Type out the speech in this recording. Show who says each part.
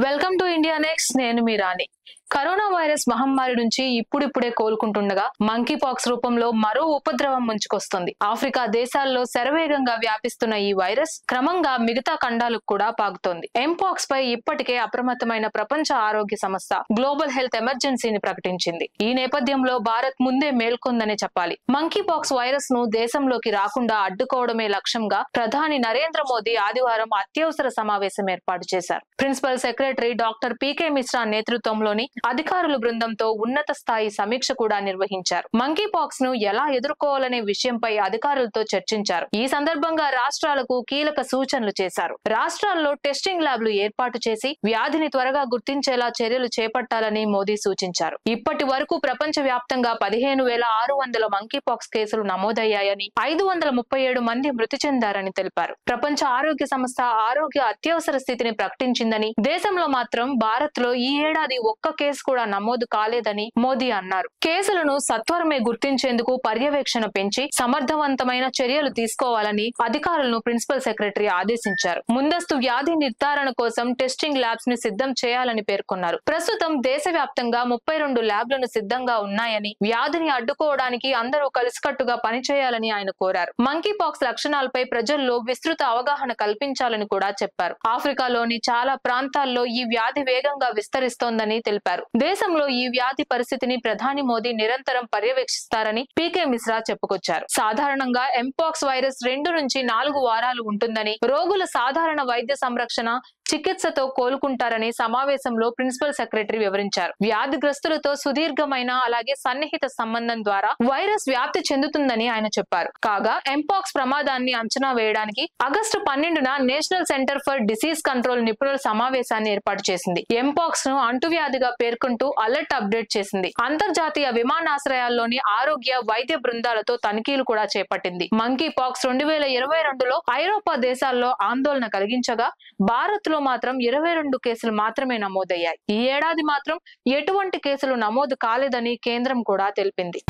Speaker 1: Welcome to India next. నేను మీ రాణి. Corona virus మహమ్మారి నుంచి ఇప్పుడిప్పుడే కోలుకుంటుండగా మంకీ పాక్స్ రూపంలో మరో ఉపద్రవం ముంచుకొస్తుంది. ఆఫ్రికా దేశాల్లో శరవేగంగా వ్యాపిస్తున్న ఈ వైరస్ క్రమంగా మిగతా ఖండాలకు కూడా పాకుతోంది. ఎంపాక్స్ పై ఇప్పటికే అప్రమత్తమైన ప్రపంచ ఆరోగ్య సంస్థ గ్లోబల్ హెల్త్ ఎమర్జెన్సీని ప్రకటించింది. ఈ నేపథ్యంలో భారత్ ముందే మేల్కొందనే చెప్పాలి. మంకీ పాక్స్ వైరస్ ను దేశంలోకి రాకుండా అడ్డుకోవడమే లక్ష్యంగా ప్రధాని నరేంద్ర మోదీ ఆదివారం అత్యవసర సమావేశం ఏర్పాటు చేశారు. Principal secretary doctor PK Mishra నేతృత్వంలోని అధికారుల బృందంతో ఉన్నత స్థాయి సమీక్ష కూడా నిర్వహించారు. మంకీ పాక్స్ ను ఎలా ఎదుర్కోవాలనే విషయంపై అధికారులతో చర్చించారు. ఈ సందర్భంగా రాష్ట్రాలకు కీలక సూచనలు చేశారు. రాష్ట్రాల్లో టెస్టింగ్ ల్యాబ్లు ఏర్పాటు చేసి వ్యాధిని త్వరగా గుర్తించేలా చర్యలు చేపట్టాలని మోదీ సూచించారు. ఇప్పటి వరకు ప్రపంచ వ్యాప్తంగా 15,600 మంకీ పాక్స్ కేసులు నమోదయ్యాయని, 537 మంది మృతి చెందారని తెలిపారు. ప్రపంచ ఆరోగ్య సంస్థ ఆరోగ్య అత్యవసర స్థితిని ప్రకటించిందని, దేశంలో మాత్రం భారత్ లో ఈ ఏడాది ఒక్క కేసు కూడా నమోదు కాలేదని మోదీ అన్నారు. కేసులను సత్వరమే గుర్తించేందుకు పర్యవేక్షణ పెంచి సమర్థవంతమైన చర్యలు తీసుకోవాలని అధికారులను ప్రిన్సిపల్ సెక్రటరీ ఆదేశించారు. ముందస్తు వ్యాధి నిర్ధారణ కోసం టెస్టింగ్ ల్యాబ్స్ ని సిద్ధం చేయాలని పేర్కొన్నారు. ప్రస్తుతం దేశవ్యాప్తంగా 32 ల్యాబ్లను సిద్ధంగా ఉన్నాయని, వ్యాధిని అడ్డుకోవడానికి అందరూ కలిసికట్టుగా పనిచేయాలని ఆయన కోరారు. మంకీ పాక్స్ లక్షణాలపై ప్రజల్లో విస్తృత అవగాహన కల్పించాలని కూడా చెప్పారు. ఆఫ్రికాలోని చాలా ప్రాంతాల్లో ఈ వ్యాధి వేగంగా విస్తరిస్తోందని తెలిపారు. దేశంలో ఈ వ్యాధి పరిస్థితిని ప్రధాని మోదీ నిరంతరం పర్యవేక్షిస్తారని పీకే మిశ్రా చెప్పుకొచ్చారు. సాధారణంగా ఎంపాక్స్ వైరస్ 2 నుంచి 4 వారాలు ఉంటుందని, రోగుల సాధారణ వైద్య సంరక్షణ చికిత్సతో కోలుకుంటారని సమావేశంలో ప్రిన్సిపల్ సెక్రటరీ వివరించారు. వ్యాధిగ్రస్తులతో సుదీర్ఘమైన అలాగే సన్నిహిత సంబంధం ద్వారా వైరస్ వ్యాప్తి చెందుతుందని ఆయన చెప్పారు. కాగా ఎంపాక్స్ ప్రమాదాన్ని అంచనా వేయడానికి ఆగస్టు 12న National Centre for Disease Control నిపుణుల సమావేశాన్ని ఏర్పాటు చేసింది. ఎంపాక్స్ ను అంటువ్యాధిగా పేర్కొంటూ అలర్ట్ అప్డేట్ చేసింది. అంతర్జాతీయ విమానాశ్రయాల్లోని ఆరోగ్య వైద్య బృందాలతో తనిఖీలు కూడా చేపట్టింది. మంకీ పాక్స్ 2022లో ఐరోపా దేశాల్లో ఆందోళన కలిగించగా, భారత్ లో మాత్రం 22 కేసులు మాత్రమే నమోదయ్యాయి. ఈ ఏడాది మాత్రం ఎటువంటి కేసులు నమోదు కాలేదని కేంద్రం కూడా తెలిపింది.